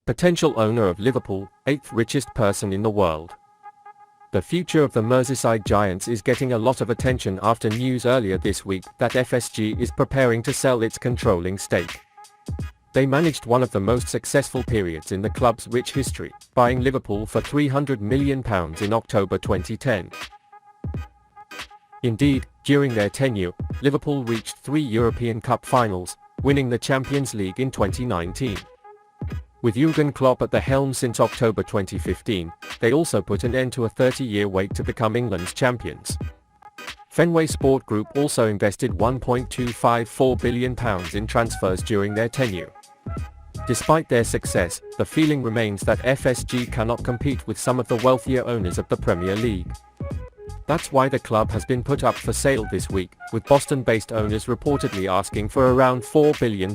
Potential owner of Liverpool, 8th richest person in the world. The future of the Merseyside Giants is getting a lot of attention after news earlier this week that FSG is preparing to sell its controlling stake. They managed one of the most successful periods in the club's rich history, buying Liverpool for £300 million in October 2010. Indeed, during their tenure, Liverpool reached 3 European Cup finals, winning the Champions League in 2019. With Jürgen Klopp at the helm since October 2015, they also put an end to a 30-year wait to become England's champions. Fenway Sport Group also invested £1.254 billion in transfers during their tenure. Despite their success, the feeling remains that FSG cannot compete with some of the wealthier owners of the Premier League. That's why the club has been put up for sale this week, with Boston-based owners reportedly asking for around £4 billion.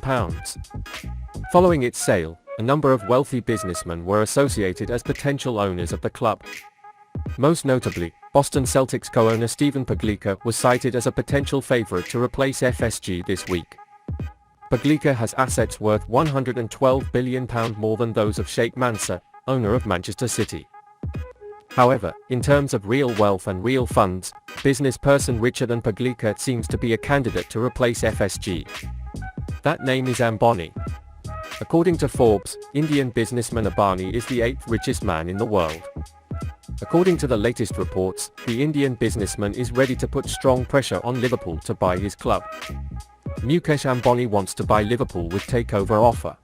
Following its sale, a number of wealthy businessmen were associated as potential owners of the club. Most notably, Boston Celtics co-owner Stephen Peglica was cited as a potential favorite to replace FSG this week. Peglica has assets worth £112 billion more than those of Sheikh Mansour, owner of Manchester City. However, in terms of real wealth and real funds, business person richer than Peglica seems to be a candidate to replace FSG. That name is Ambani. According to Forbes, Indian businessman Ambani is the 8th richest man in the world. According to the latest reports, the Indian businessman is ready to put strong pressure on Liverpool to buy his club. Mukesh Ambani wants to buy Liverpool with takeover offer.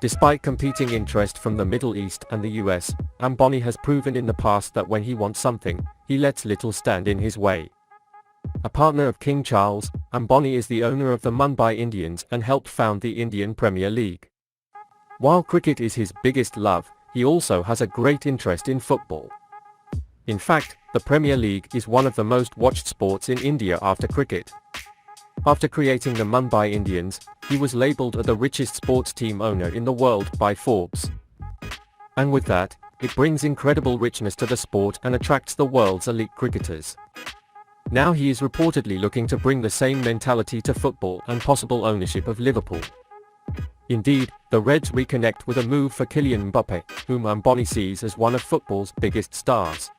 Despite competing interest from the Middle East and the US, Ambani has proven in the past that when he wants something, he lets little stand in his way. A partner of King Charles, Ambani is the owner of the Mumbai Indians and helped found the Indian Premier League. While cricket is his biggest love, he also has a great interest in football. In fact, the Premier League is one of the most watched sports in India after cricket. After creating the Mumbai Indians, he was labelled the richest sports team owner in the world by Forbes. And with that, it brings incredible richness to the sport and attracts the world's elite cricketers. Now he is reportedly looking to bring the same mentality to football and possible ownership of Liverpool. Indeed, the Reds reconnect with a move for Kylian Mbappe, whom Ambani sees as one of football's biggest stars.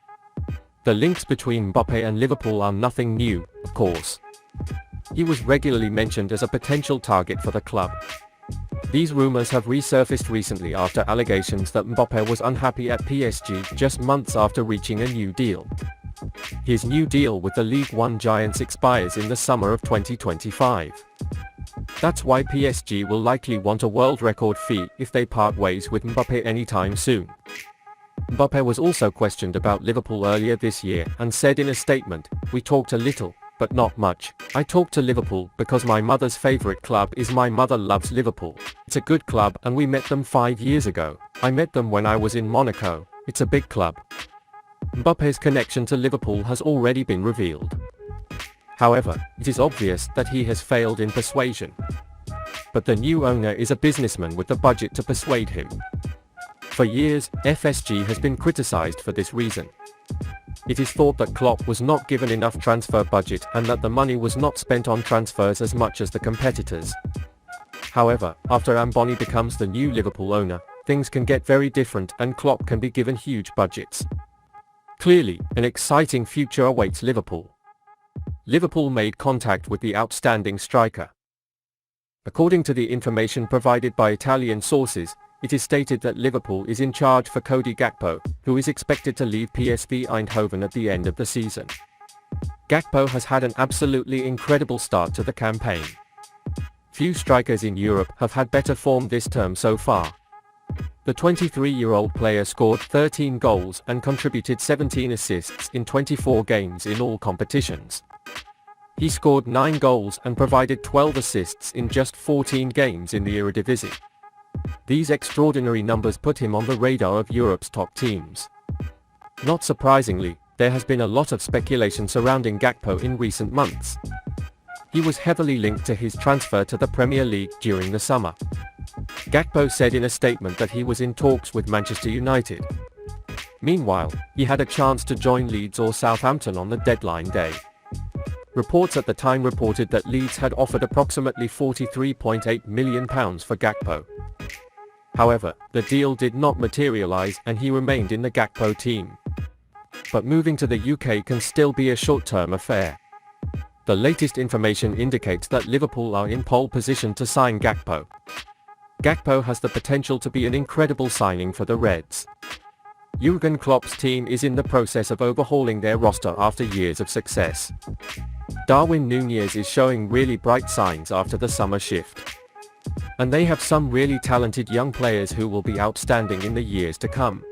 The links between Mbappe and Liverpool are nothing new, of course. He was regularly mentioned as a potential target for the club. These rumors have resurfaced recently after allegations that Mbappe was unhappy at PSG just months after reaching a new deal. His new deal with the League One Giants expires in the summer of 2025. That's why PSG will likely want a world record fee if they part ways with Mbappe anytime soon. Mbappe was also questioned about Liverpool earlier this year and said in a statement, "We talked a little, but not much. I talked to Liverpool because my mother's favorite club is my mother loves Liverpool. It's a good club and we met them 5 years ago. I met them when I was in Monaco. It's a big club." Mbappe's connection to Liverpool has already been revealed. However, it is obvious that he has failed in persuasion. But the new owner is a businessman with the budget to persuade him. For years, FSG has been criticized for this reason. It is thought that Klopp was not given enough transfer budget and that the money was not spent on transfers as much as the competitors. However, after Ambani becomes the new Liverpool owner, things can get very different and Klopp can be given huge budgets. Clearly, an exciting future awaits Liverpool. Liverpool made contact with the outstanding striker. According to the information provided by Italian sources, it is stated that Liverpool is in charge for Cody Gakpo, who is expected to leave PSV Eindhoven at the end of the season. Gakpo has had an absolutely incredible start to the campaign. Few strikers in Europe have had better form this term so far. The 23-year-old player scored 13 goals and contributed 17 assists in 24 games in all competitions. He scored 9 goals and provided 12 assists in just 14 games in the Eredivisie. These extraordinary numbers put him on the radar of Europe's top teams. Not surprisingly, there has been a lot of speculation surrounding Gakpo in recent months. He was heavily linked to his transfer to the Premier League during the summer. Gakpo said in a statement that he was in talks with Manchester United. Meanwhile, he had a chance to join Leeds or Southampton on the deadline day. Reports at the time reported that Leeds had offered approximately £43.8 million for Gakpo. However, the deal did not materialize and he remained in the Gakpo team. But moving to the UK can still be a short-term affair. The latest information indicates that Liverpool are in pole position to sign Gakpo. Gakpo has the potential to be an incredible signing for the Reds. Jürgen Klopp's team is in the process of overhauling their roster after years of success. Darwin Nunez is showing really bright signs after the summer shift. And they have some really talented young players who will be outstanding in the years to come.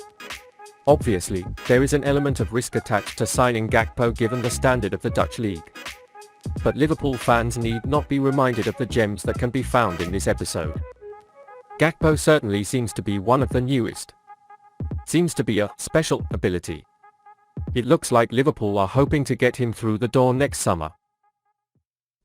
Obviously, there is an element of risk attached to signing Gakpo given the standard of the Dutch league. But Liverpool fans need not be reminded of the gems that can be found in this episode. Gakpo certainly seems to be one of the newest. Seems to be a special ability. It looks like Liverpool are hoping to get him through the door next summer.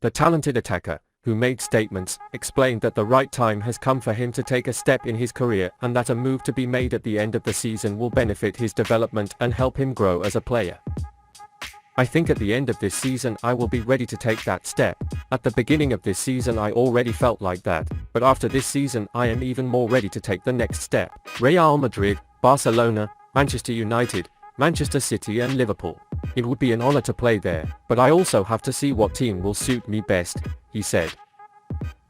The talented attacker, who made statements, explained that the right time has come for him to take a step in his career and that a move to be made at the end of the season will benefit his development and help him grow as a player. I think at the end of this season I will be ready to take that step. At the beginning of this season I already felt like that, but after this season I am even more ready to take the next step. Real Madrid, Barcelona, Manchester United, Manchester City and Liverpool. It would be an honor to play there, but I also have to see what team will suit me best, he said.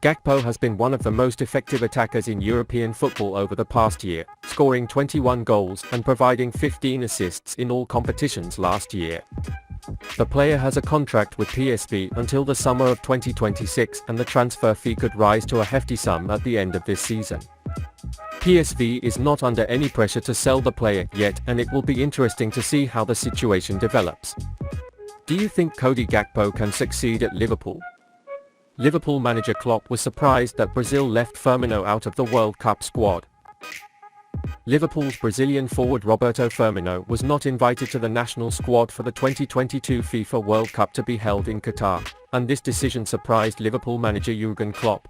Gakpo has been one of the most effective attackers in European football over the past year, scoring 21 goals and providing 15 assists in all competitions last year. The player has a contract with PSV until the summer of 2026 and the transfer fee could rise to a hefty sum at the end of this season. PSV is not under any pressure to sell the player yet and it will be interesting to see how the situation develops. Do you think Cody Gakpo can succeed at Liverpool? Liverpool manager Klopp was surprised that Brazil left Firmino out of the World Cup squad. Liverpool's Brazilian forward Roberto Firmino was not invited to the national squad for the 2022 FIFA World Cup to be held in Qatar, and this decision surprised Liverpool manager Jürgen Klopp.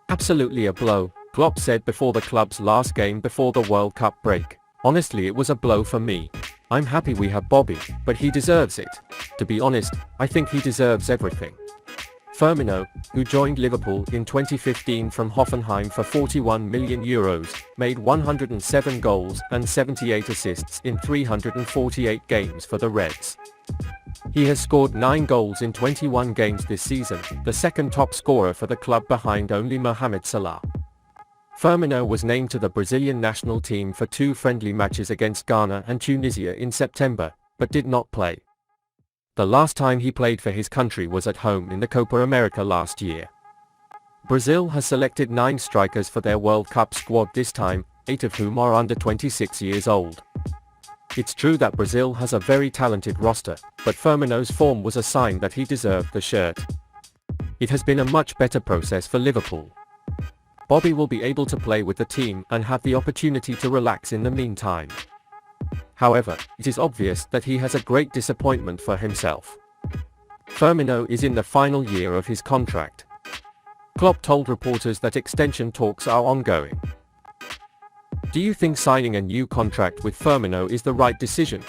Absolutely a blow, Klopp said before the club's last game before the World Cup break. Honestly, it was a blow for me. I'm happy we have Bobby, but he deserves it. To be honest, I think he deserves everything. Firmino, who joined Liverpool in 2015 from Hoffenheim for €41 million, made 107 goals and 78 assists in 348 games for the Reds. He has scored 9 goals in 21 games this season, the second top scorer for the club behind only Mohamed Salah. Firmino was named to the Brazilian national team for 2 friendly matches against Ghana and Tunisia in September, but did not play. The last time he played for his country was at home in the Copa America last year. Brazil has selected 9 strikers for their World Cup squad this time, 8 of whom are under 26 years old. It's true that Brazil has a very talented roster, but Firmino's form was a sign that he deserved the shirt. It has been a much better process for Liverpool. Bobby will be able to play with the team and have the opportunity to relax in the meantime. However, it is obvious that he has a great disappointment for himself. Firmino is in the final year of his contract. Klopp told reporters that extension talks are ongoing. Do you think signing a new contract with Firmino is the right decision?